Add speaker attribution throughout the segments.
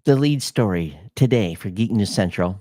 Speaker 1: The lead story today for Geek News Central: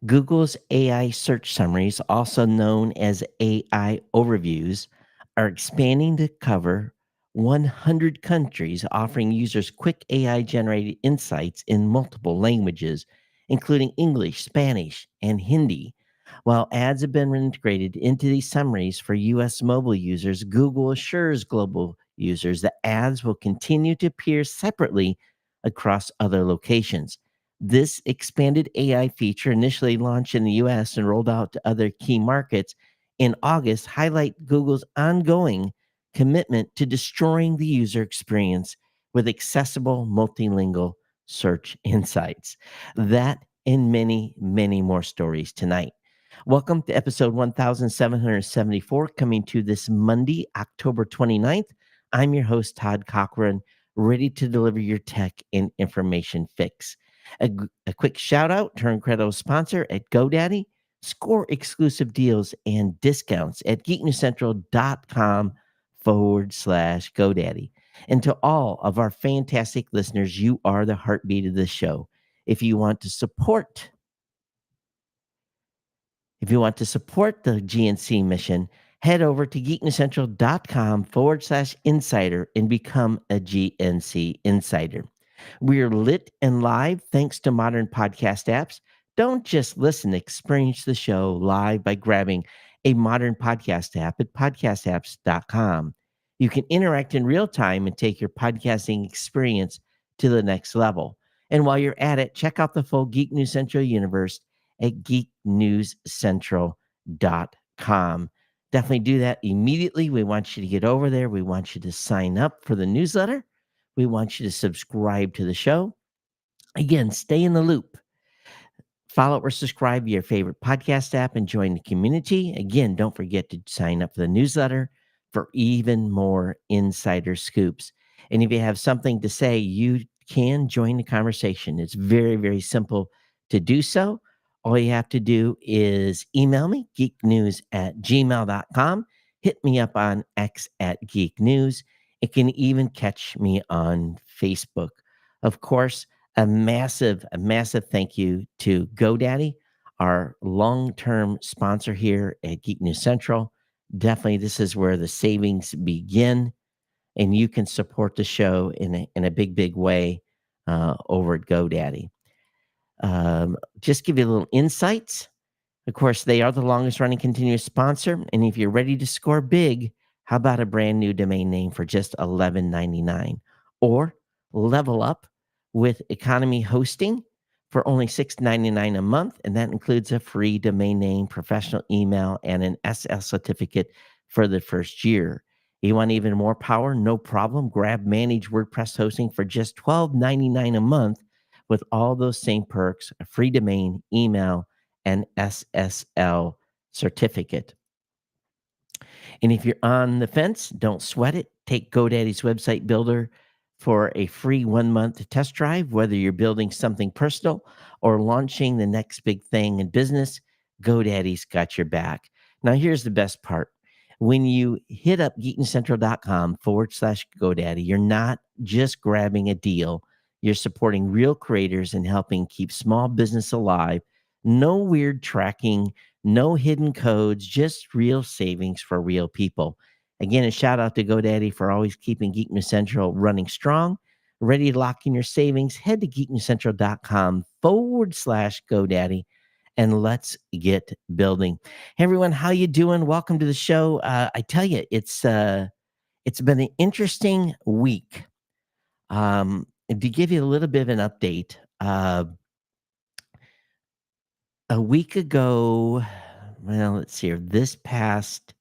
Speaker 1: Google's AI search summaries, also known as AI overviews, are expanding to cover 100 countries, offering users quick AI generated insights in multiple languages, including English, Spanish, and Hindi. While ads have been integrated into these summaries for US mobile users, Google assures global users that ads will continue to appear separately across other locations. This expanded AI feature, initially launched in the US and rolled out to other key markets in August, highlight Google's ongoing commitment to destroying the user experience with accessible multilingual search insights. That and many, many more stories tonight. Welcome to episode 1774, coming to this Monday, October 29th. I'm your host, Todd Cochran, ready to deliver your tech and information fix. A quick shout out to our incredible sponsor at GoDaddy. Score exclusive deals and discounts at geeknewscentral.com/GoDaddy. And to all of our fantastic listeners, you are the heartbeat of this show. If you want to support if you want to support the GNC mission, head over to geeknewscentral.com/insider and become a GNC insider. We're lit and live thanks to modern podcast apps. Don't just listen, experience the show live by grabbing a modern podcast app at podcastapps.com. You can interact in real time and take your podcasting experience to the next level. And while you're at it, check out the full Geek News Central universe at geeknewscentral.com. Definitely do that immediately. We want you to get over there. We want you to sign up for the newsletter. We want you to subscribe to the show. Again, stay in the loop. Follow or subscribe to your favorite podcast app and join the community. Again, don't forget to sign up for the newsletter for even more insider scoops. And if you have something to say, you can join the conversation. It's very, very simple to do so. All you have to do is email me, geeknews@gmail.com. Hit me up on X at Geek News. It can even catch me on Facebook. Of course, a massive thank you to GoDaddy, our long-term sponsor here at Geek News Central. Definitely, this is where the savings begin, and you can support the show in a big, big way over at GoDaddy. Just give you a little insights. Of course, they are the longest running continuous sponsor. And if you're ready to score big, how about a brand new domain name for just $11.99? Or level up with economy hosting for only $6.99 a month. And that includes a free domain name, professional email, and an SL certificate for the first year. You want even more power? No problem. Grab Manage WordPress hosting for just $12.99 a month with all those same perks: a free domain, email, and SSL certificate. And if you're on the fence, don't sweat it. Take GoDaddy's website builder for a free 1 month test drive. Whether you're building something personal or launching the next big thing in business, GoDaddy's got your back. Now, here's the best part. When you hit up geeknewscentral.com/GoDaddy, you're not just grabbing a deal, you're supporting real creators and helping keep small business alive. No weird tracking, no hidden codes, just real savings for real people. Again, a shout out to GoDaddy for always keeping Geek News Central running strong. Ready to lock in your savings? Head to geeknewscentral.com/GoDaddy and let's get building. Hey everyone, how you doing? Welcome to the show. I tell you, it's been an interesting week. To give you a little bit of an update, a week ago, well, let's see here, this past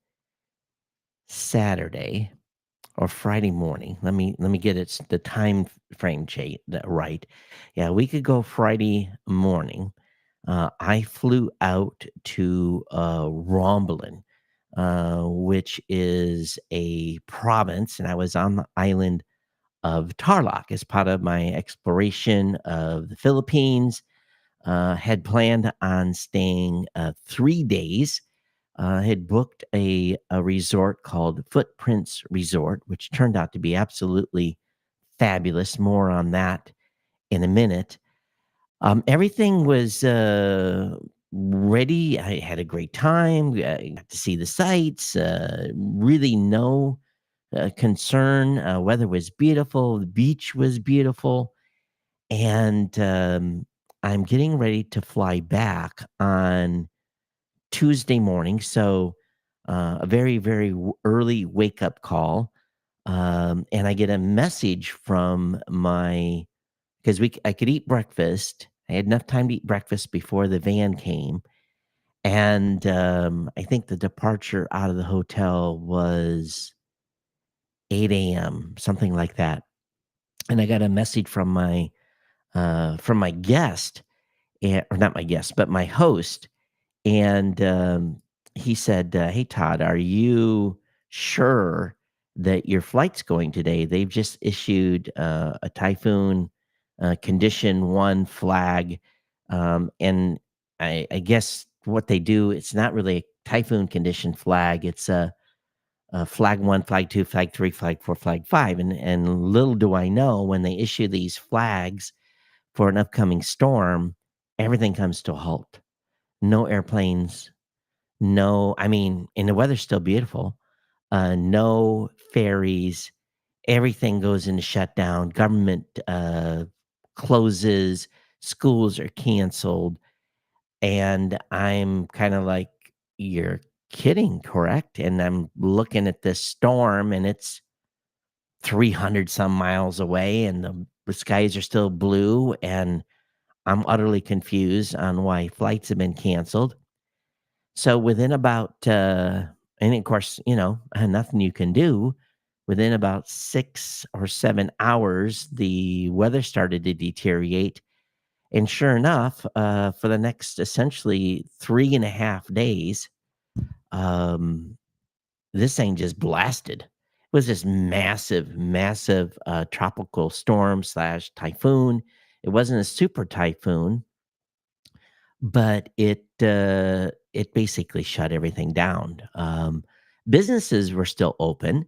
Speaker 1: Saturday or Friday morning. Let me get the time frame right. Yeah, a week ago Friday morning, I flew out to Romblin, which is a province, and I was on the island of Tarlac as part of my exploration of the Philippines. Had planned on staying 3 days. Had booked a resort called Footprints Resort, which turned out to be absolutely fabulous. More on that in a minute. Everything was ready. I had a great time. I got to see the sights. Really no concern. Weather was beautiful. The beach was beautiful, and I'm getting ready to fly back on Tuesday morning. So a very early wake up call, and I get a message from my because I could eat breakfast. I had enough time to eat breakfast before the van came, and, I think the departure out of the hotel was 8 a.m., something like that, and I got a message from my guest, or not my guest, but my host, and, he said, "Hey, Todd, are you sure that your flight's going today? They've just issued, a typhoon, condition 1 flag." And I guess what they do, it's not really a typhoon condition flag, it's a flag 1, flag 2, flag 3, flag 4, flag 5, and little do I know, when they issue these flags for an upcoming storm, everything comes to a halt. No airplanes, no, I mean, and the weather's still beautiful. No ferries, everything goes into shutdown, government, closes, schools are canceled, and I'm kinda like, "You're kidding, correct?" And I'm looking at this storm, and it's 300 some miles away, and the skies are still blue, and I'm utterly confused on why flights have been canceled. So within about, and of course, nothing you can do. Within about 6 or 7 hours, the weather started to deteriorate. And sure enough, for the next essentially 3.5 days, um, this thing just blasted. It was this massive tropical storm slash typhoon. It wasn't a super typhoon, but it basically shut everything down. Businesses were still open.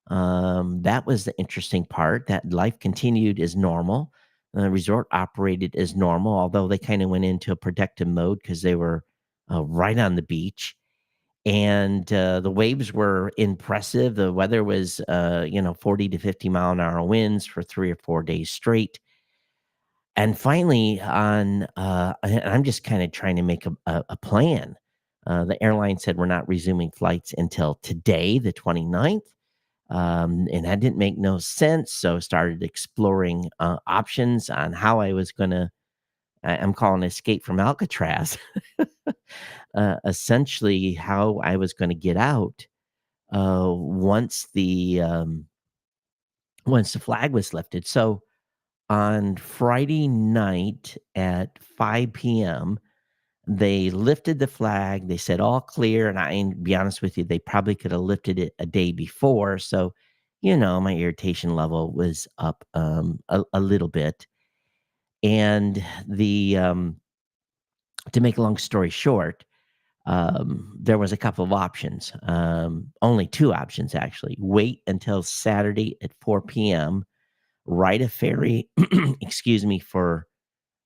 Speaker 1: That was the interesting part, that life continued as normal. The resort operated as normal, although they kinda went into a protective mode because they were, right on the beach, and, the waves were impressive. The weather was, 40 to 50-mile-an-hour winds for 3 or 4 days straight. And finally, and I'm just kinda trying to make a plan. The airline said we're not resuming flights until today, the 29th, and that didn't make no sense, so started exploring, options on how I was gonna I'm calling escape from Alcatraz, essentially how I was gonna get out, once the flag was lifted. So on Friday night at 5 p.m., they lifted the flag. They said all clear. And be honest with you, they probably could have lifted it a day before. So, my irritation level was up a little bit. And to make a long story short, there was a couple of options. Only two options, actually. Wait until Saturday at 4 p.m., ride a ferry, excuse me, for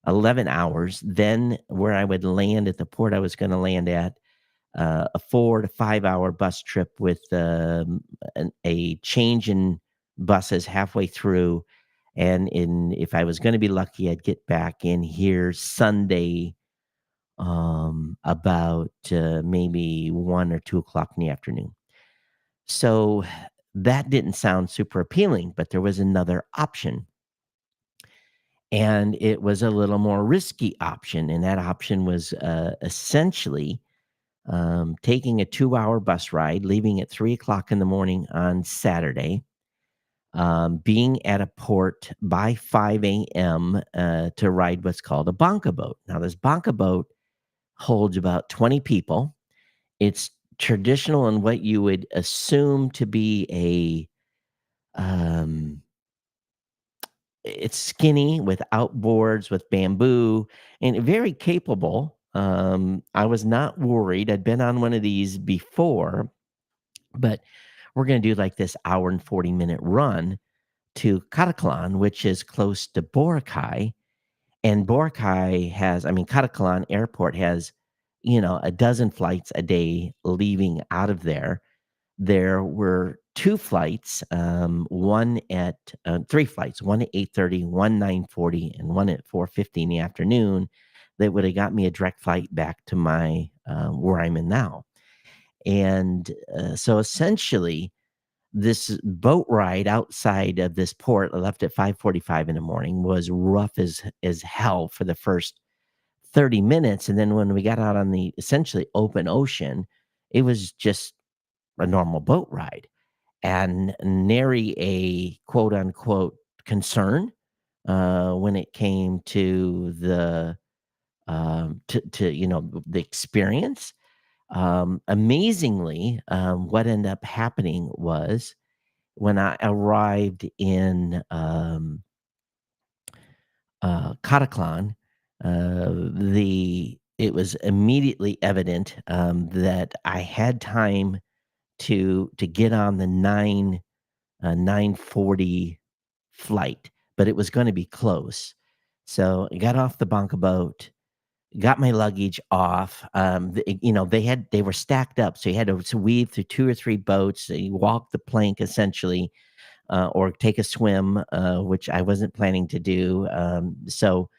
Speaker 1: 11 hours, then where I would land at the port I was gonna land at, a 4 to 5 hour bus trip with, a change in buses halfway through, and if I was gonna be lucky, I'd get back in here Sunday, about, maybe 1 or 2 o'clock in the afternoon. So, that didn't sound super appealing, but there was another option, and it was a little more risky option, and that option was, essentially, taking a 2 hour bus ride, leaving at 3 o'clock in the morning on Saturday, being at a port by 5 a.m., to ride what's called a banca boat. Now, this banca boat holds about 20 people. It's traditional in what you would assume to be it's skinny with outboards, with bamboo, and very capable. I was not worried. I'd been on one of these before, but we're gonna do like this hour and 40-minute run to Cataclan, which is close to Boracay. And Boracay has, I mean, Cataclan Airport has, a dozen flights a day leaving out of there. There were 2 flights, one at 3 flights, one at 8:30, one 9:40, and one at 4:50 in the afternoon that would have got me a direct flight back to my, where I'm in now. And, so essentially, this boat ride outside of this port, I left at 5:45 in the morning, was rough as hell for the first 30 minutes, and then when we got out on the essentially open ocean, it was just a normal boat ride, and nary a quote unquote concern when it came to the experience. Amazingly, what ended up happening was when I arrived in Cataclan, it was immediately evident that I had time to get on the 9:40 flight, but it was gonna be close. So, I got off the bunker boat, got my luggage off, they were stacked up, so you had to weave through 2 or 3 boats, so you walk the plank essentially, or take a swim, which I wasn't planning to do, so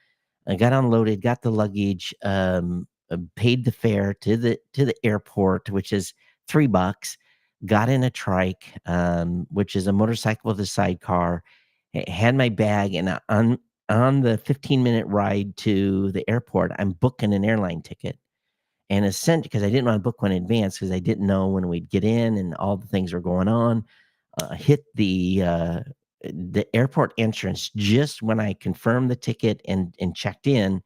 Speaker 1: I got unloaded, got the luggage, paid the fare to the airport, which is $3, got in a trike, which is a motorcycle with a sidecar, had my bag, and on the 15-minute ride to the airport, I'm booking an airline ticket. And because I didn't want to book one in advance because I didn't know when we'd get in and all the things were going on. Hit the airport entrance just when I confirmed the ticket and checked in.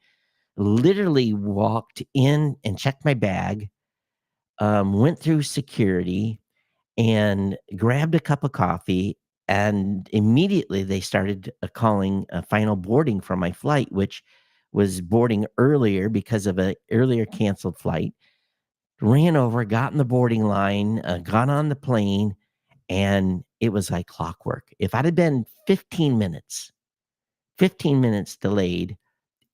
Speaker 1: Literally walked in and checked my bag, went through security and grabbed a cup of coffee, and immediately they started, calling a final boarding for my flight, which was boarding earlier because of a earlier canceled flight. Ran over, got in the boarding line, got on the plane, and it was like clockwork. If I'd have been 15 minutes delayed,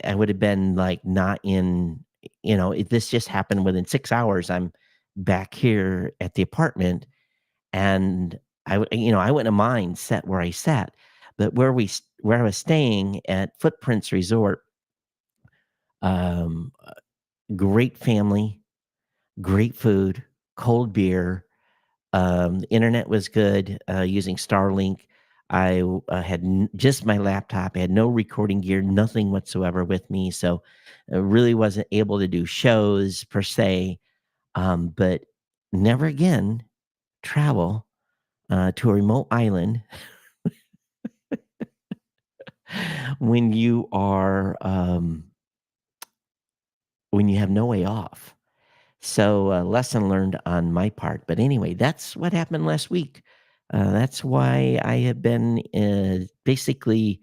Speaker 1: I would have been, like, not in if this just happened within 6 hours, I'm back here at the apartment, and I wouldn't have mind sat where I sat, but where I was staying at Footprints Resort, um, great family, great food, cold beer, the internet was good, using Starlink. Had just my laptop. I had no recording gear, nothing whatsoever with me, so I really wasn't able to do shows per se. But never again travel to a remote island when when you have no way off. So, lesson learned on my part. But anyway, that's what happened last week. That's why I have been basically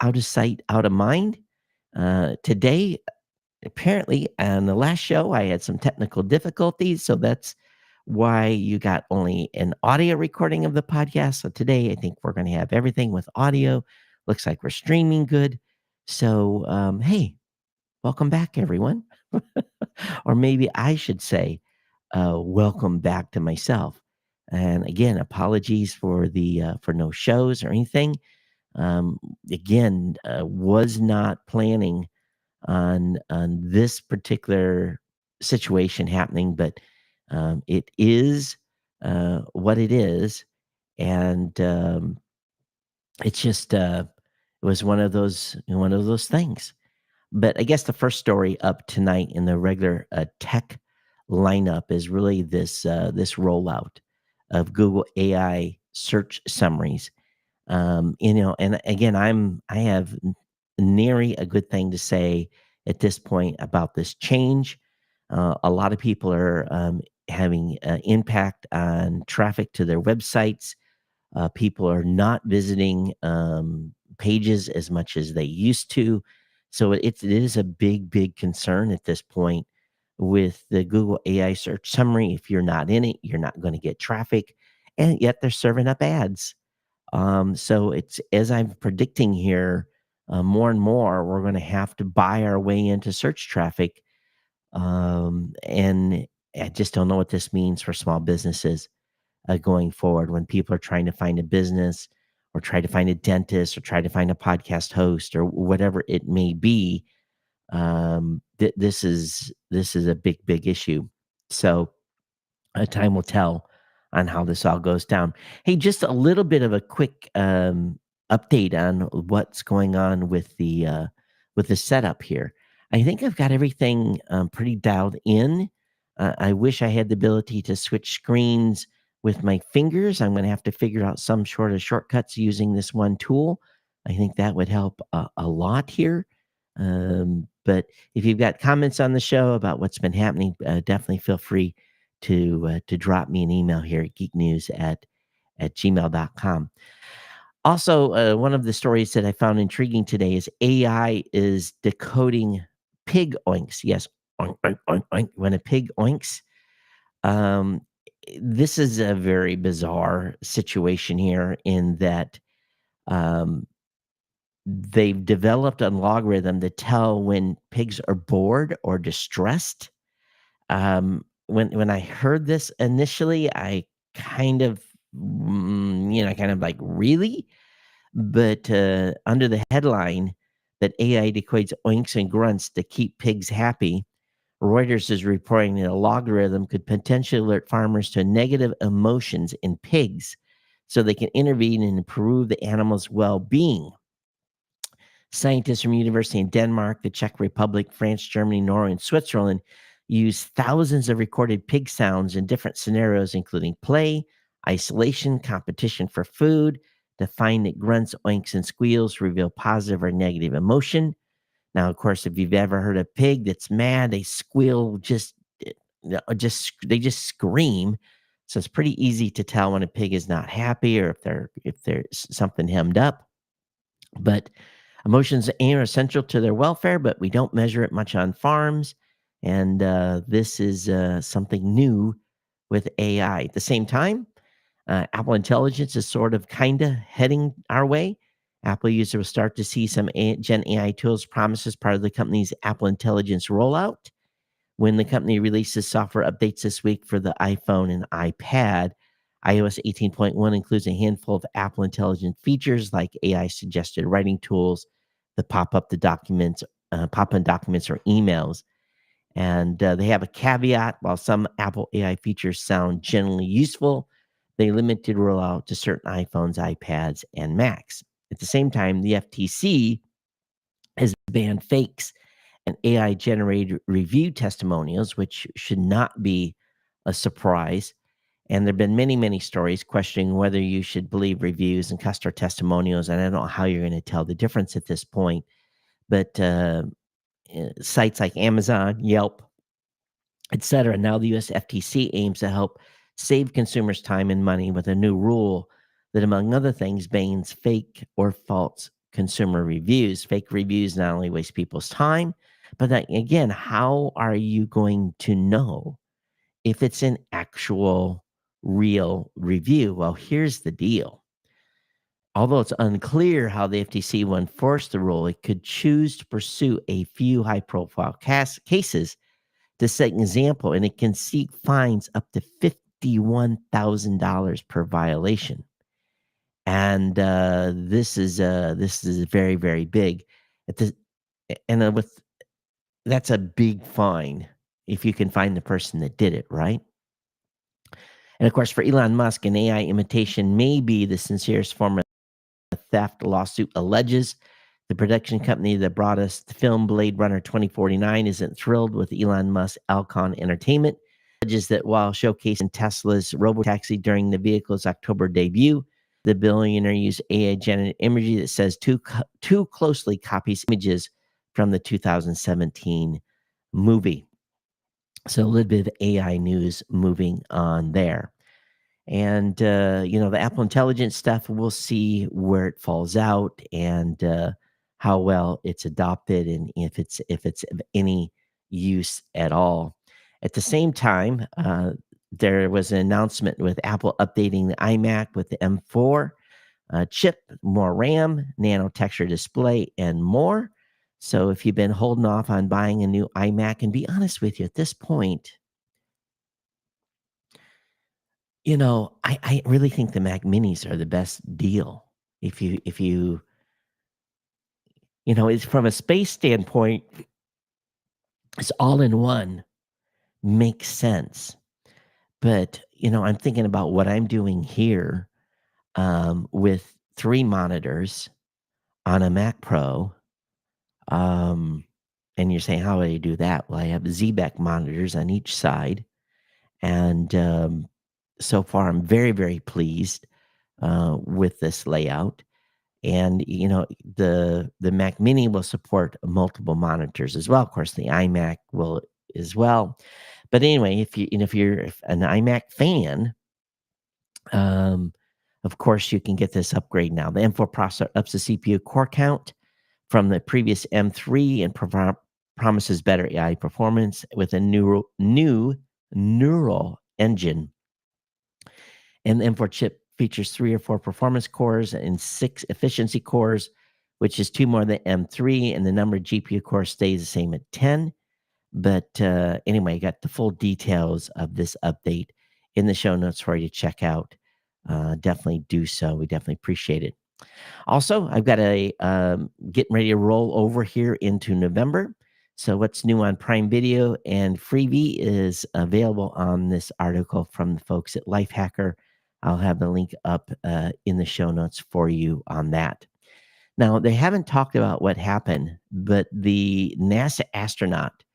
Speaker 1: out of sight, out of mind. Today, apparently, on the last show, I had some technical difficulties. So that's why you got only an audio recording of the podcast. So today, I think we're going to have everything with audio. Looks like we're streaming good. So, hey, welcome back, everyone. Or maybe I should say, welcome back to myself. And again, apologies for no shows or anything. Um, again, was not planning on this particular situation happening, but it is what it is, and it's just it was one of those things. But I guess the first story up tonight in the regular tech lineup is really this rollout of Google AI search summaries. And again, I have nary a good thing to say at this point about this change. A lot of people are having impact on traffic to their websites. People are not visiting pages as much as they used to. So it is a big, big concern at this point with the Google AI search summary. If you're not in it, you're not going to get traffic. And yet they're serving up ads. So it's as I'm predicting here, more and more, we're going to have to buy our way into search traffic. And I just don't know what this means for small businesses going forward when people are trying to find a business or try to find a dentist or try to find a podcast host or whatever it may be. This is a big issue. So time will tell on how this all goes down. Hey, just a little bit of a quick update on what's going on with the setup here. I think I've got everything pretty dialed in. I wish I had the ability to switch screens with my fingers. I'm going to have to figure out some sort of shortcuts using this one tool. I think that would help a lot here. But if you've got comments on the show about what's been happening, definitely feel free to drop me an email here at geeknews at gmail.com. Also, one of the stories that I found intriguing today is AI is decoding pig oinks. Yes, oink, oink, oink, oink. When a pig oinks, um, this is a very bizarre situation here in that um, they've developed a logarithm to tell when pigs are bored or distressed. When I heard this initially, I kind of, kind of like, "Really?" But, under the headline that AI decodes oinks and grunts to keep pigs happy, Reuters is reporting that a logarithm could potentially alert farmers to negative emotions in pigs so they can intervene and improve the animal's well-being. Scientists from university in Denmark, the Czech Republic, France, Germany, Norway, and Switzerland use thousands of recorded pig sounds in different scenarios, including play, isolation, competition for food, to find that grunts, oinks, and squeals reveal positive or negative emotion. Now, of course, if you've ever heard a pig that's mad, they squeal they just scream. So it's pretty easy to tell when a pig is not happy or if there's something hemmed up. But emotions are essential to their welfare, but we don't measure it much on farms. And this is something new with AI. At the same time, Apple Intelligence is sort of kind of heading our way. Apple users will start to see some Gen AI tools promised as part of the company's Apple Intelligence rollout. When the company releases software updates this week for the iPhone and iPad, iOS 18.1 includes a handful of Apple Intelligent features like AI suggested writing tools that pop in documents or emails. And they have a caveat: while some Apple AI features sound generally useful, they limited rollout to certain iPhones, iPads, and Macs. At the same time, the FTC has banned fakes and AI generated review testimonials, which should not be a surprise. And there have been many stories questioning whether you should believe reviews and customer testimonials. And I don't know how you're going to tell the difference at this point. But sites like Amazon, Yelp, etc. Now the US FTC aims to help save consumers time and money with a new rule that, among other things, bans fake or false consumer reviews. Fake reviews not only waste people's time, but that, again, how are you going to know if it's an actual real review? Well, here's the deal. Although it's unclear how the FTC will enforce the rule, it could choose to pursue a few high profile cases to set an example, and it can seek fines up to $51,000 per violation. And this is very big. At the and with That's a big fine if you can find the person that did it, right? And of course, for Elon Musk, an AI imitation may be the sincerest form of theft. Lawsuit alleges the production company that brought us the film Blade Runner 2049 isn't thrilled with Elon Musk's Alcon Entertainment. Alleges that while showcasing Tesla's robotaxi during the vehicle's October debut, the billionaire used AI generated imagery that says too closely copies images from the 2017 movie. So a little bit of AI news moving on there. And the Apple Intelligence stuff, we'll see where it falls out and how well it's adopted and if it's of any use at all. At the same time, there was an announcement with Apple updating the iMac with the M4. chip, more RAM, nano texture display, and more. So if you've been holding off on buying a new iMac, and be honest with you, at this point, I really think the Mac Minis are the best deal. If you it's from a space standpoint, it's all in one, makes sense. But I'm thinking about what I'm doing here with 3 monitors on a Mac Pro. Um, and you're saying, how do you do that? Well, I have ZBEC monitors on each side. And so far, I'm very, very pleased with this layout. And the Mac Mini will support multiple monitors as well. Of course, the iMac will as well. But anyway, if you're an iMac fan, um, of course you can get this upgrade now. The M4 processor ups the CPU core count from the previous M3 and promises better AI performance with a new neural engine. And the M4 chip features 3 or 4 performance cores and 6 efficiency cores, which is 2 more than M3, and the number of GPU cores stays the same at 10. But anyway, I got the full details of this update in the show notes for you to check out. Definitely do so. We definitely appreciate it. Also, I've got a getting ready to roll over here into November. So, what's new on Prime Video and Freebie is available on this article from the folks at Lifehacker. I'll have the link up in the show notes for you on that. Now, they haven't talked about what happened, but the NASA astronaut,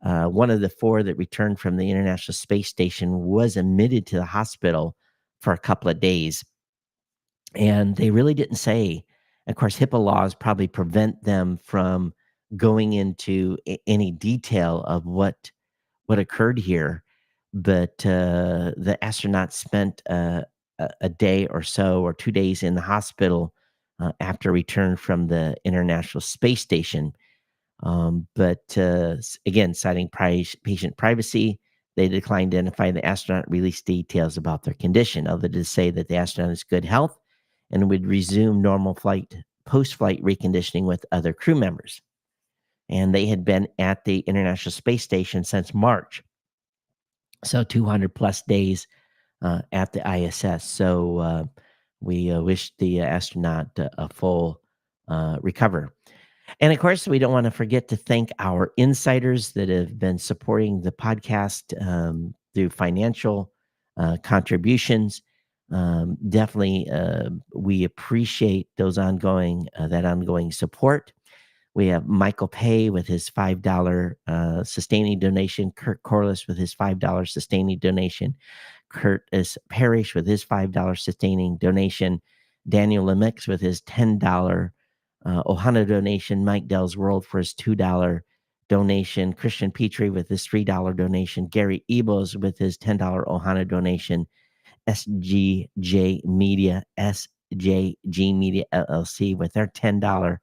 Speaker 1: one of the 4 that returned from the International Space Station, was admitted to the hospital for a couple of days, and they really didn't say. Of course, HIPAA laws probably prevent them from going into any detail of what occurred here. But the astronaut spent a day or so, or 2 days in the hospital after return from the International Space Station. But again, citing patient privacy, they declined to identify the astronaut, released details about their condition, other than to say that the astronaut is good health and would resume normal post-flight reconditioning with other crew members. And they had been at the International Space Station since March, so 200 plus days at the ISS. So we wish the astronaut a full recovery. And of course, we don't want to forget to thank our insiders that have been supporting the podcast through financial contributions. Definitely, we appreciate that ongoing support. We have Michael Pay with his $5 sustaining donation, Kurt Corliss with his $5 sustaining donation, Curtis Parrish with his $5 sustaining donation, Daniel Lemix with his $10 Ohana donation, Mike Dell's World for his $2 donation, Christian Petrie with his $3 donation, Gary Ebos with his $10 Ohana donation, SJG Media LLC with their $10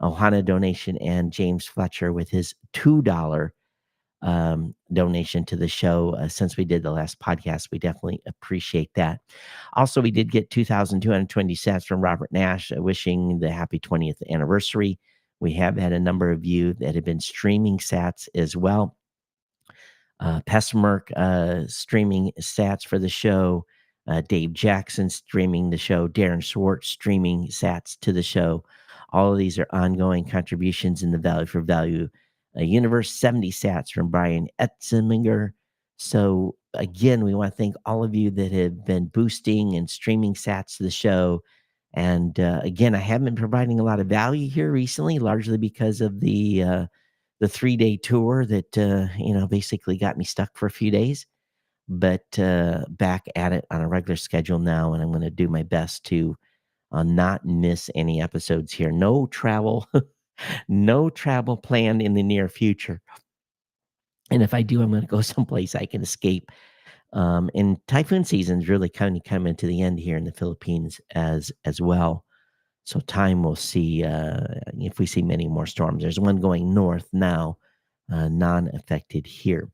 Speaker 1: Ohana donation, and James Fletcher with his $2 donation to the show. Since we did the last podcast, we definitely appreciate that. Also, we did get 2,220 sats from Robert Nash, wishing the happy 20th anniversary. We have had a number of you that have been streaming sats as well. Pessmerk streaming sats for the show. Dave Jackson streaming the show. Darren Schwartz streaming sats to the show. All of these are ongoing contributions in the Value for Value universe. 70 sats from Brian Etzeminger. So again, we want to thank all of you that have been boosting and streaming sats to the show. And again, I have been providing a lot of value here recently, largely because of the 3-day tour that basically got me stuck for a few days. But back at it on a regular schedule now, and I'm going to do my best to not miss any episodes here. No travel, no travel planned in the near future. And if I do, I'm going to go someplace I can escape. And typhoon season is really kind of coming to the end here in the Philippines as well. So time will see if we see many more storms. There's one going north now, non-affected here.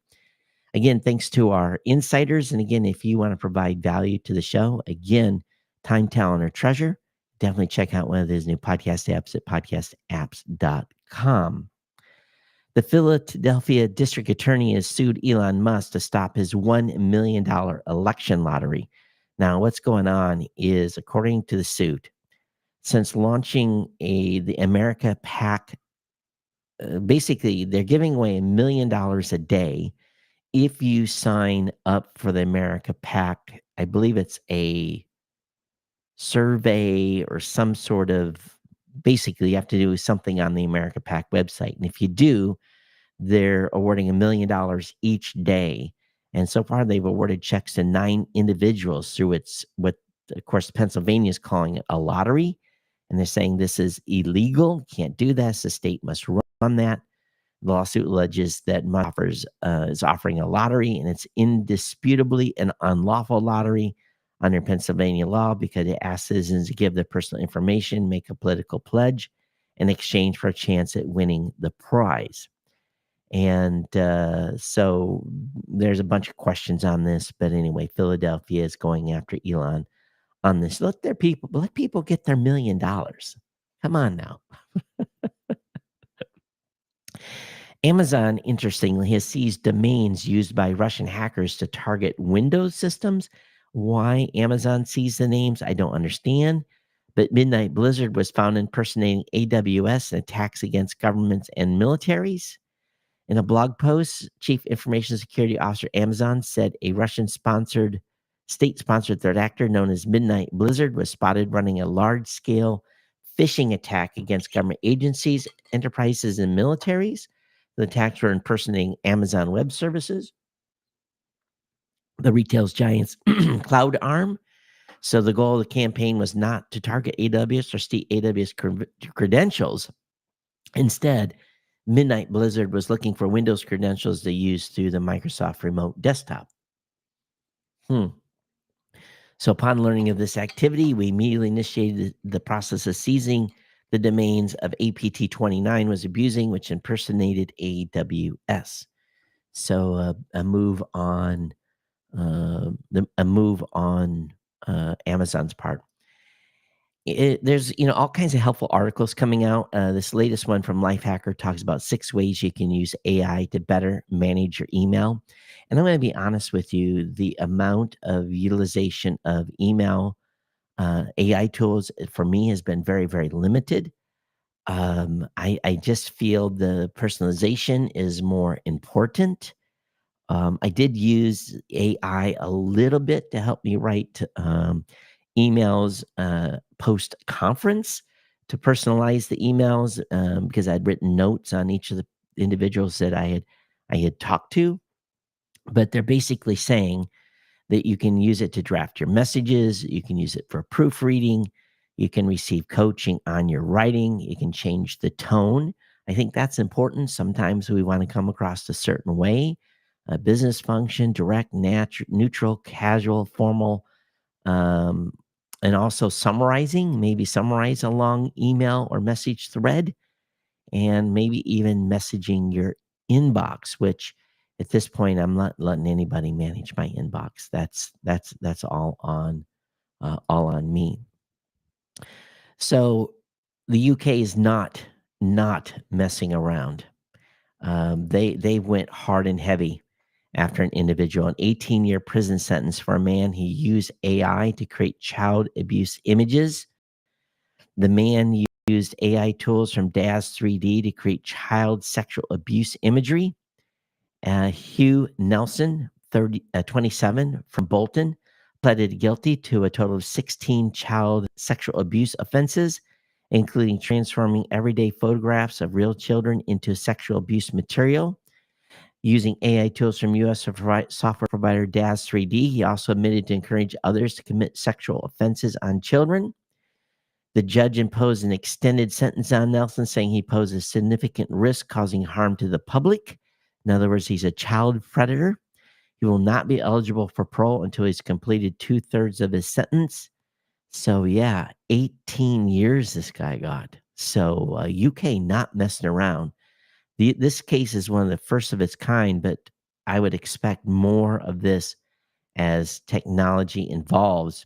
Speaker 1: Again, thanks to our insiders. And again, if you want to provide value to the show, again, time, talent, or treasure, definitely check out one of his new podcast apps at podcastapps.com. The Philadelphia district attorney has sued Elon Musk to stop his $1 million election lottery. Now, what's going on is, according to the suit, since launching the America PAC, basically they're giving away $1 million a day if you sign up for the America PAC. I believe it's a survey or some sort of, basically you have to do something on the America PAC website. And if you do, they're awarding $1 million each day. And so far, they've awarded checks to 9 individuals through what, of course, Pennsylvania is calling it a lottery. And they're saying this is illegal. Can't do this. The state must run that. The lawsuit alleges that Musk is offering a lottery, and it's indisputably an unlawful lottery under Pennsylvania law because it asks citizens to give their personal information, make a political pledge in exchange for a chance at winning the prize. And so there's a bunch of questions on this, but anyway, Philadelphia is going after Elon on this. Let people get their $1 million. Come on now. Amazon, interestingly, has seized domains used by Russian hackers to target Windows systems. Why Amazon seized the names, I don't understand. But Midnight Blizzard was found impersonating AWS in attacks against governments and militaries. In a blog post, Chief Information Security Officer Amazon said a Russian-sponsored, state-sponsored threat actor known as Midnight Blizzard was spotted running a large-scale phishing attack against government agencies, enterprises, and militaries. The attacks were impersonating Amazon Web Services, the retail giant's cloud arm. So the goal of the campaign was not to target AWS or steal AWS credentials. Instead, Midnight Blizzard was looking for Windows credentials to use through the Microsoft Remote Desktop. So upon learning of this activity, we immediately initiated the process of seizing the domains of APT29 was abusing, which impersonated AWS. So a move on Amazon's part. There's all kinds of helpful articles coming out. This latest one from Lifehacker talks about 6 ways you can use AI to better manage your email. And I'm going to be honest with you, the amount of utilization of email AI tools for me has been very, very limited. I just feel the personalization is more important. I did use AI a little bit to help me write emails post conference to personalize the emails because I'd written notes on each of the individuals that I had talked to. But they're basically saying that you can use it to draft your messages, you can use it for proofreading, you can receive coaching on your writing, you can change the tone. I think that's important. Sometimes we want to come across a certain way. A business function, direct, neutral, casual, formal, and also summarizing, maybe summarize a long email or message thread, and maybe even messaging your inbox, which at this point I'm not letting anybody manage my inbox. That's all on me. So the UK is not messing around. They went hard and heavy after an individual, an 18-year prison sentence for a man who used AI to create child abuse images. The man used AI tools from Daz 3D to create child sexual abuse imagery. Hugh Nelson, 27, from Bolton, pleaded guilty to a total of 16 child sexual abuse offenses, including transforming everyday photographs of real children into sexual abuse material. Using AI tools from U.S. software provider Daz 3D, he also admitted to encourage others to commit sexual offenses on children. The judge imposed an extended sentence on Nelson, saying he poses significant risk causing harm to the public. In other words, he's a child predator. He will not be eligible for parole until he's completed 2/3 of his sentence. So, yeah, 18 years this guy got. So, UK not messing around. This case is one of the first of its kind, but I would expect more of this as technology evolves.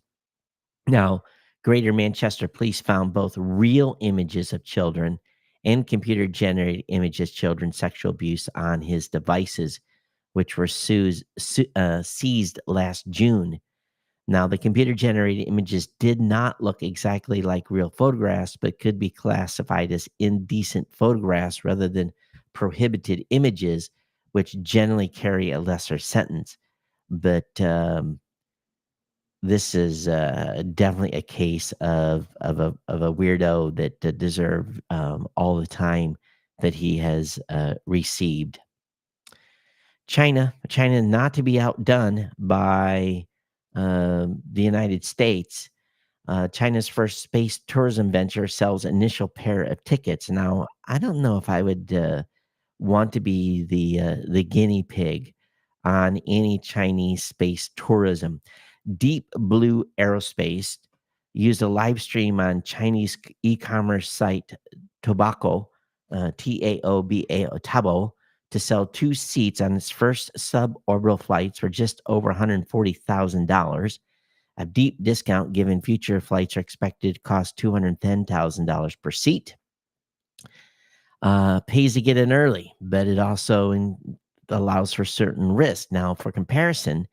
Speaker 1: Now, Greater Manchester police found both real images of children and computer generated images of children's sexual abuse on his devices, which were seized last June. Now, the computer generated images did not look exactly like real photographs, but could be classified as indecent photographs rather than prohibited images, which generally carry a lesser sentence. But this is definitely a case of a weirdo that deserve all the time that he has received. China, not to be outdone by the United States. China's first space tourism venture sells initial pair of tickets. Now, I don't know if I would want to be the guinea pig on any Chinese space tourism. Deep Blue Aerospace used a live stream on Chinese e-commerce site Tobacco, Taoba, Tabo, to sell two seats on its first suborbital flights for just over $140,000. A deep discount given future flights are expected to cost $210,000 per seat. Pays to get in early, but it also allows for certain risk. Now, for comparison,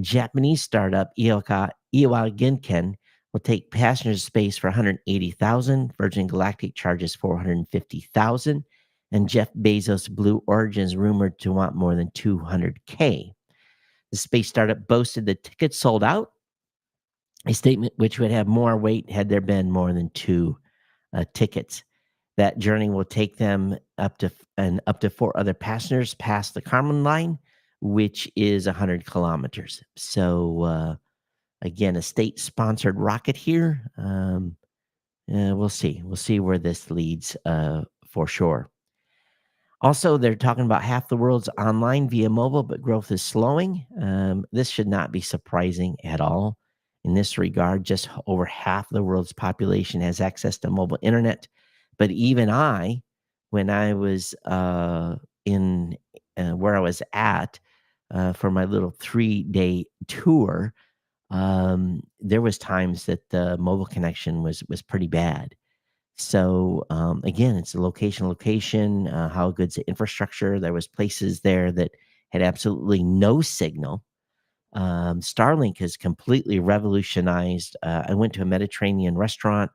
Speaker 1: Japanese startup Iwa Ginken will take passengers to space for 180,000. Virgin Galactic charges 450,000, and Jeff Bezos' Blue Origin is rumored to want more than 200K. The space startup boasted the tickets sold out, a statement which would have more weight had there been more than two tickets. That journey will take them up to four other passengers past the Kármán line, which is 100 kilometers. So again, a state-sponsored rocket here. We'll see. We'll see where this leads for sure. Also, they're talking about half the world's online via mobile, but growth is slowing. This should not be surprising at all. In this regard, just over half the world's population has access to mobile internet. But even when I was in where I was at for my little 3-day tour, there was times that the mobile connection was pretty bad. So again, it's a location, how good's the infrastructure. There was places there that had absolutely no signal. Starlink has completely revolutionized. I went to a Mediterranean restaurant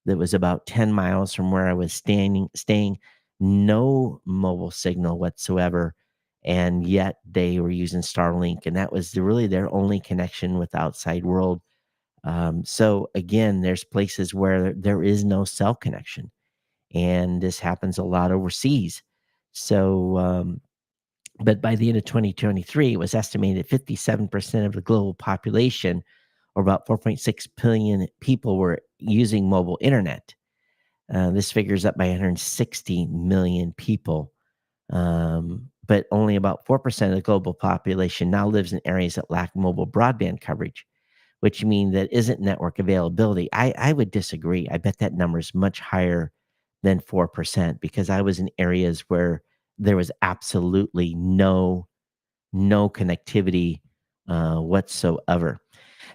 Speaker 1: that was about 10 miles from where I was staying, no mobile signal whatsoever. And yet they were using Starlink, and that was really their only connection with the outside world. So again, there's places where there is no cell connection, and this happens a lot overseas. So, but by the end of 2023, it was estimated 57% of the global population, or about 4.6 billion people, were using mobile internet. This figures up by 160 million people. But only about 4% of the global population now lives in areas that lack mobile broadband coverage, which means that isn't network availability. I would disagree. I bet that number is much higher than 4% because I was in areas where there was absolutely no connectivity whatsoever.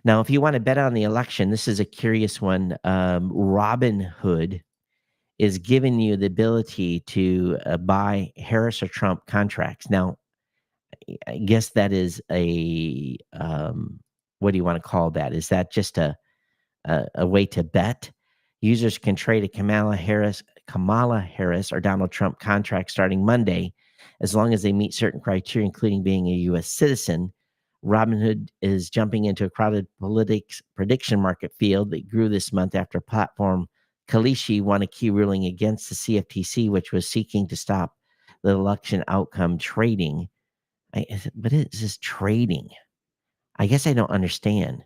Speaker 1: Now, if you want to bet on the election, this is a curious one. Robinhood is giving you the ability to buy Harris or Trump contracts. Now, I guess that is what do you want to call that? Is that just a way to bet? Users can trade a Kamala Harris or Donald Trump contract starting Monday, as long as they meet certain criteria, including being a U.S. citizen. Robinhood is jumping into a crowded politics prediction market field that grew this month after platform Kalishi won a key ruling against the CFTC, which was seeking to stop the election outcome trading. But it's just trading. I guess I don't understand.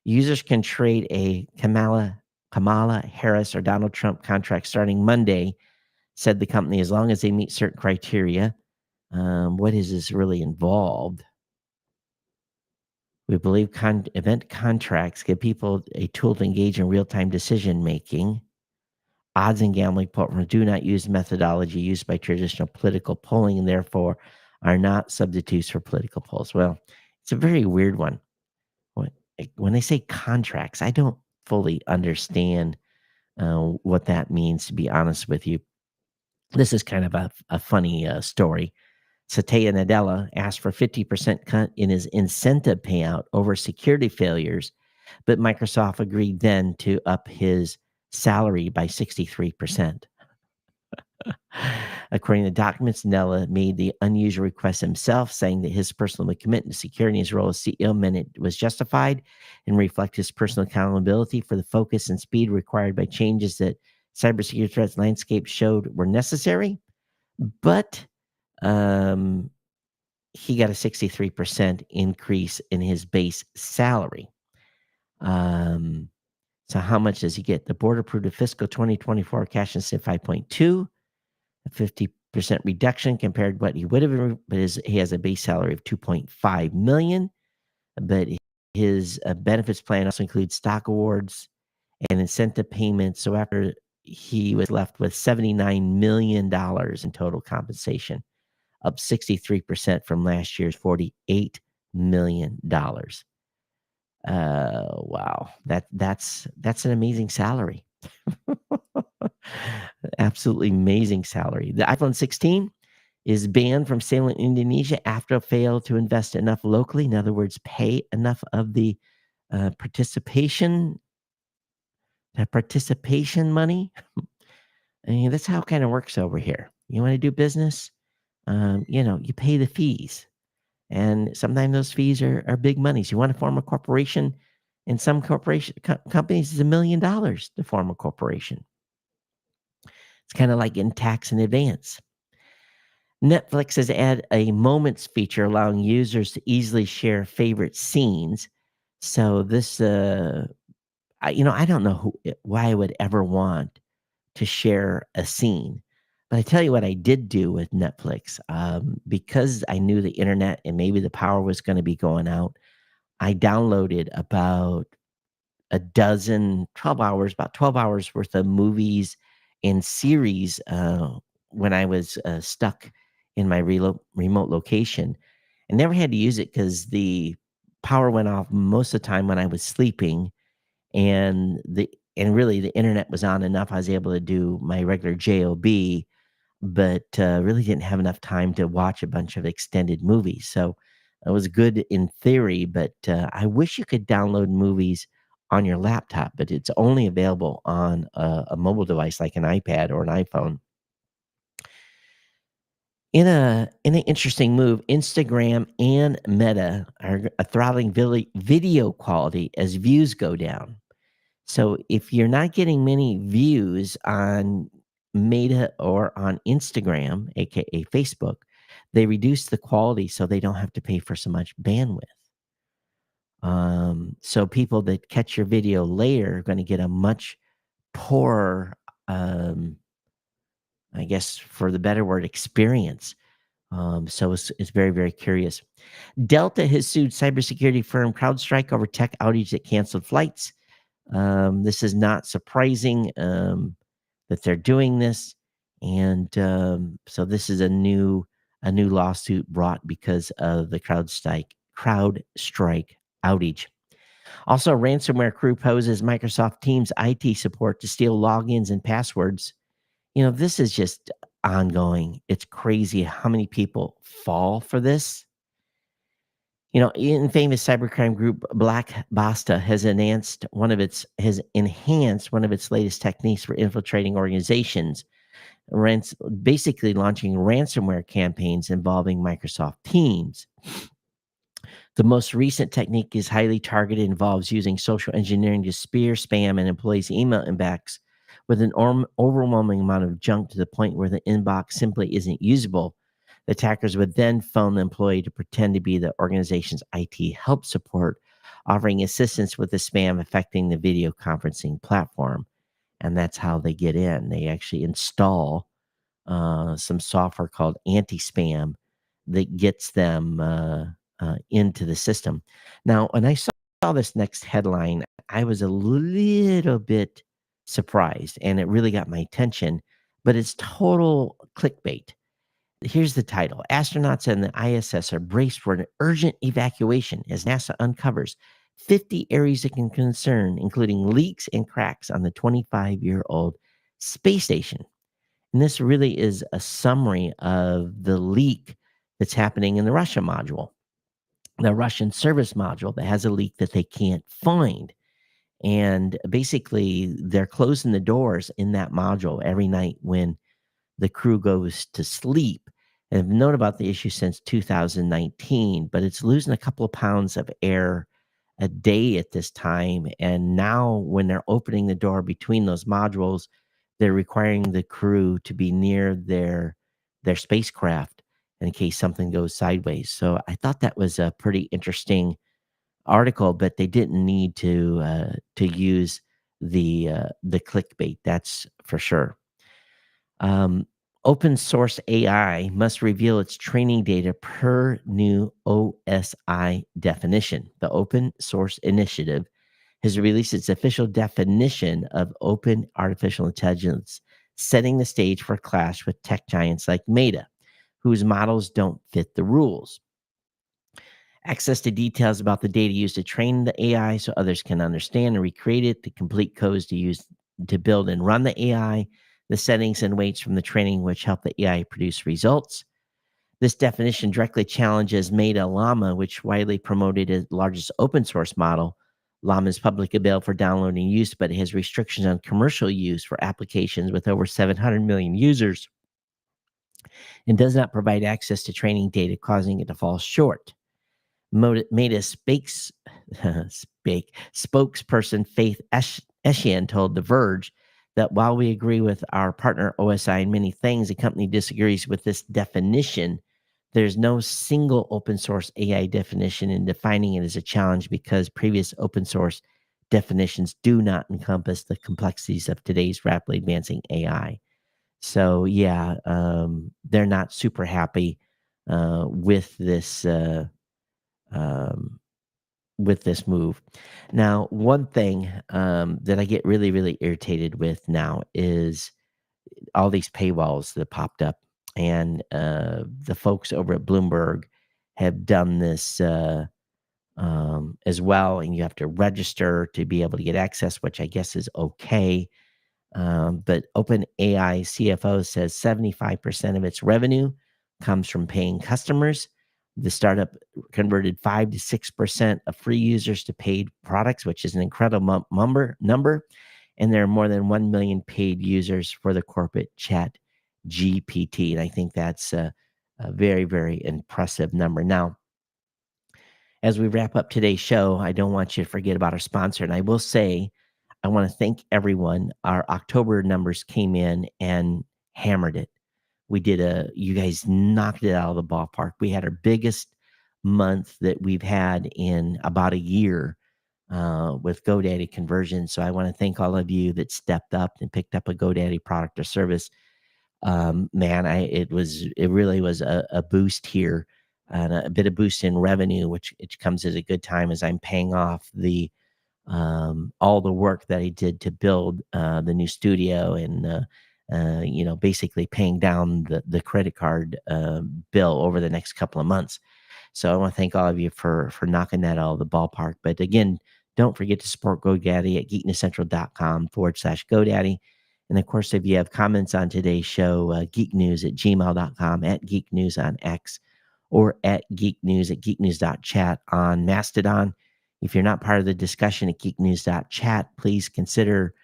Speaker 1: Users can trade a Kamala Harris or Donald Trump contract starting Monday, said the company, as long as they meet certain criteria. What is this really involved? We believe event contracts give people a tool to engage in real-time decision making. Odds and gambling platforms do not use methodology used by traditional political polling and therefore are not substitutes for political polls. Well, it's a very weird one. When they say contracts, I don't fully understand what that means, to be honest with you. This is kind of a funny story. Satya Nadella asked for 50% cut in his incentive payout over security failures, but Microsoft agreed then to up his salary by 63%. According to documents, Nella made the unusual request himself, saying that his personal commitment to security in his role as CEO meant it was justified and reflect his personal accountability for the focus and speed required by changes that cybersecurity threats landscape showed were necessary. But um, he got a 63% increase in his base salary. Um, so how much does he get? The board approved a fiscal 2024 cash incentive 5.2, a 50% reduction compared to what he would have, but he has a base salary of 2.5 million. But his benefits plan also includes stock awards and incentive payments. So after he was left with $79 million in total compensation, up 63% from last year's $48 million. Wow, that's an amazing salary. Absolutely amazing salary. The iPhone 16 is banned from sale in Indonesia after it failed to invest enough locally. In other words, pay enough of the participation money. And that's how it kind of works over here. You want to do business, you pay the fees. And sometimes those fees are big monies. You want to form a corporation, and some companies is $1 million to form a corporation. It's kind of like getting taxed in advance. Netflix has added a moments feature allowing users to easily share favorite scenes. So this, I don't know why I would ever want to share a scene. But I tell you what I did do with Netflix, because I knew the internet and maybe the power was going to be going out. I downloaded about 12 hours worth of movies and series when I was stuck in my remote location. I never had to use it because the power went off most of the time when I was sleeping, and really the internet was on enough. I was able to do my regular job, but really didn't have enough time to watch a bunch of extended movies. So it was good in theory, but I wish you could download movies on your laptop, but it's only available on a mobile device like an iPad or an iPhone. In an interesting move, Instagram and Meta are throttling video quality as views go down. So if you're not getting many views on Meta or on Instagram, aka Facebook, they reduce the quality so they don't have to pay for so much bandwidth. So people that catch your video later are going to get a much poorer, um, I guess, for the better word, experience. So it's very, very curious. Delta has sued cybersecurity firm CrowdStrike over tech outage that canceled flights. This is not surprising that they're doing this, and so this is a new lawsuit brought because of the CrowdStrike outage. Also, a ransomware crew poses Microsoft Teams IT support to steal logins and passwords. This is just ongoing. It's crazy how many people fall for this. In famous cybercrime group Black Basta has enhanced one of its latest techniques for infiltrating organizations, basically launching ransomware campaigns involving Microsoft Teams. The most recent technique is highly targeted, involves using social engineering to spear spam and employees' email inbox with an overwhelming amount of junk to the point where the inbox simply isn't usable. The attackers would then phone the employee to pretend to be the organization's IT help support, offering assistance with the spam affecting the video conferencing platform. And that's how they get in. They actually install some software called anti-spam that gets them into the system. Now, when I saw this next headline, I was a little bit surprised, and it really got my attention. But it's total clickbait. Here's the title: Astronauts and the ISS are braced for an urgent evacuation as NASA uncovers 50 areas of concern, including leaks and cracks on the 25-year-old space station. And this really is a summary of the leak that's happening in the Russia module, the Russian service module that has a leak that they can't find. And basically, they're closing the doors in that module every night when the crew goes to sleep. And I've known about the issue since 2019, but it's losing a couple of pounds of air a day at this time. And now, when they're opening the door between those modules, they're requiring the crew to be near their spacecraft in case something goes sideways. So I thought that was a pretty interesting article, but they didn't need to use the clickbait. That's for sure. Um, Open source AI must reveal its training data per new OSI definition. The Open Source Initiative has released its official definition of open artificial intelligence, setting the stage for a clash with tech giants like Meta, whose models don't fit the rules. Access to details about the data used to train the AI so others can understand and recreate it, the complete codes to use to build and run the AI, the settings and weights from the training which help the AI produce results. This definition directly challenges Meta Llama, which widely promoted as the largest open source model. Llama is publicly available for downloading and use, but it has restrictions on commercial use for applications with over 700 million users and does not provide access to training data, causing it to fall short. Meta spokesperson Faith Eshian told The Verge that while we agree with our partner OSI in many things, the company disagrees with this definition. There's no single open source AI definition, and defining it is a challenge because previous open source definitions do not encompass the complexities of today's rapidly advancing AI. So, yeah, they're not super happy with this. Um, with this move. Now, one thing that I get really, really irritated with now is all these paywalls that popped up, and the folks over at Bloomberg have done this as well, and you have to register to be able to get access, which I guess is okay. But OpenAI CFO says 75% of its revenue comes from paying customers. The startup converted 5 to 6% of free users to paid products, which is an incredible number. And there are more than 1 million paid users for the corporate chat GPT. And I think that's a very, very impressive number. Now, as we wrap up today's show, I don't want you to forget about our sponsor. And I will say, I want to thank everyone. Our October numbers came in and hammered it. You guys knocked it out of the ballpark. We had our biggest month that we've had in about a year with GoDaddy conversions. So I want to thank all of you that stepped up and picked up a GoDaddy product or service. Man, it really was a boost here and a bit of boost in revenue, which comes at a good time as I'm paying off all the work that I did to build the new studio and basically paying down the credit card bill over the next couple of months. So I want to thank all of you for knocking that out of the ballpark. But again, don't forget to support GoDaddy at geeknewscentral.com/GoDaddy. And of course, if you have comments on today's show, geeknews@gmail.com, at geeknews on X, or at geeknews@geeknews.chat on Mastodon. If you're not part of the discussion at geeknews.chat, please consider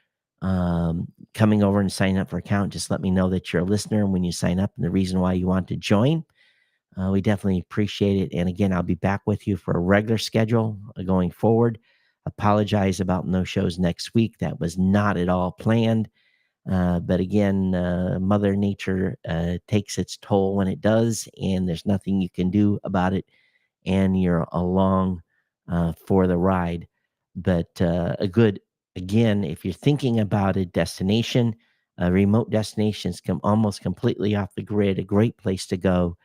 Speaker 1: coming over and signing up for an account. Just let me know that you're a listener when you sign up and the reason why you want to join. We definitely appreciate it. And again, I'll be back with you for a regular schedule going forward. Apologize about no shows next week. That was not at all planned. But again, Mother Nature takes its toll when it does, and there's nothing you can do about it. And you're along for the ride. But again, if you're thinking about a destination, remote destinations come almost completely off the grid, a great place to go.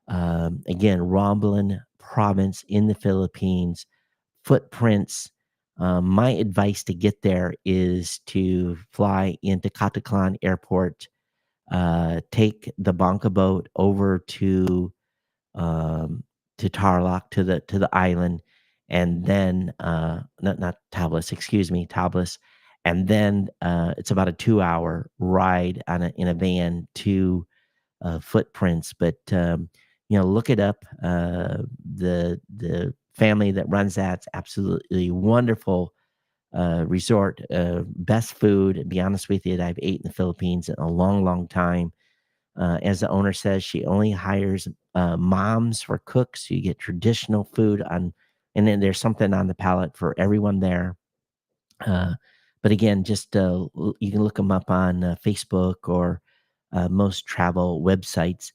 Speaker 1: Again, Romblon province in the Philippines, footprints. My advice to get there is to fly into Cataclan Airport, take the Bonka boat over um, to Tarlac to the island, and then not Tablas, excuse me, Tablas, and then it's about a 2-hour ride in a van to Footprints. But look it up. The family that runs that's absolutely wonderful resort. Best food. To be honest with you, that I've ate in the Philippines in a long, long time. As the owner says, she only hires moms for cooks. So you get traditional food and then there's something on the palate for everyone there. Uh, but again, just you can look them up on Facebook or most travel websites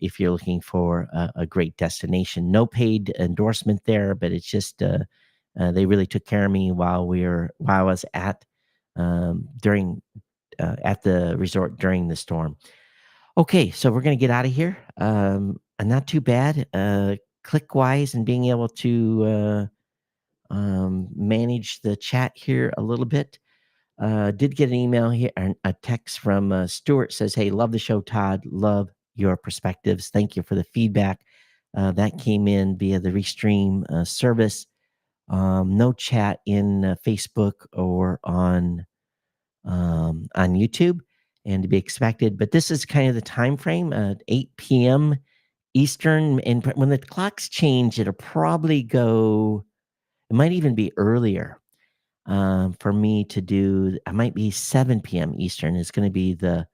Speaker 1: if you're looking for a great destination. No paid endorsement there, but it's just they really took care of me while I was during at the resort during the storm. Okay, so we're gonna get out of here. Not too bad. Click wise and being able to manage the chat here a little bit. Did get an email here, and a text from Stuart says, "Hey, love the show, Todd. Love your perspectives. Thank you for the feedback." That came in via the Restream service. No chat in Facebook or on YouTube, and to be expected. But this is kind of the time frame, 8 p.m. Eastern, and when the clocks change, it'll probably go. It might even be earlier for me to do. I might be 7 p.m. Eastern is going to be the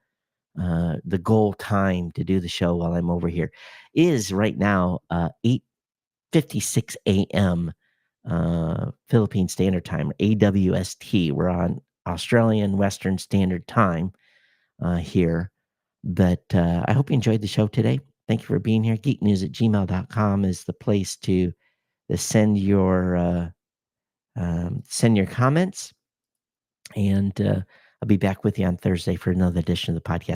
Speaker 1: goal time to do the show while I'm over here. Is right now 8:56 a.m. Philippine Standard Time, AWST. We're on Australian Western Standard Time here. But I hope you enjoyed the show today. Thank you for being here. Geeknews@gmail.com is the place to send your comments. And I'll be back with you on Thursday for another edition of the podcast.